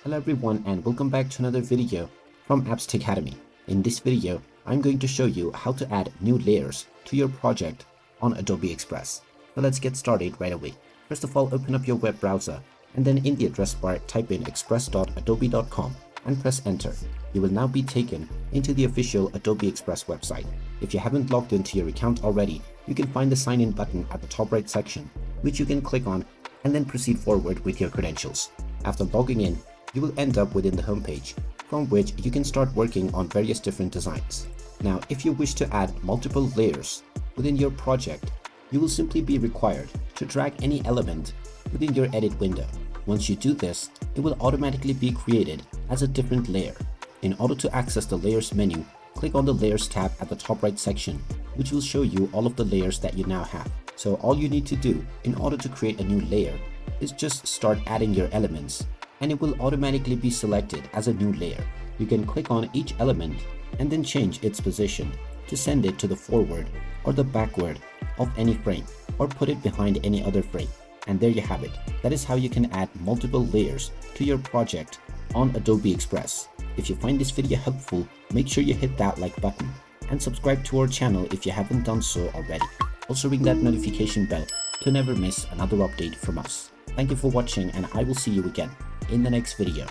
Hello everyone and welcome back to another video from Apps Academy. In this video, I'm going to show you how to add new layers to your project on Adobe Express. So let's get started right away. First of all, open up your web browser and then in the address bar type in express.adobe.com and press enter. You will now be taken into the official Adobe Express website. If you haven't logged into your account already, you can find the sign in button at the top right section, which you can click on and then proceed forward with your credentials. After logging in, you will end up within the homepage, from which you can start working on various different designs. Now, if you wish to add multiple layers within your project, you will simply be required to drag any element within your edit window. Once you do this, it will automatically be created as a different layer. In order to access the layers menu, click on the layers tab at the top right section, which will show you all of the layers that you now have. So all you need to do in order to create a new layer is just start adding your elements, and it will automatically be selected as a new layer. You can click on each element and then change its position to send it to the forward or the backward of any frame, or put it behind any other frame. And there you have it. That is how you can add multiple layers to your project on Adobe Express. If you find this video helpful, make sure you hit that like button and subscribe to our channel if you haven't done so already. Also ring that notification bell to never miss another update from us. Thank you for watching, and I will see you again in the next video.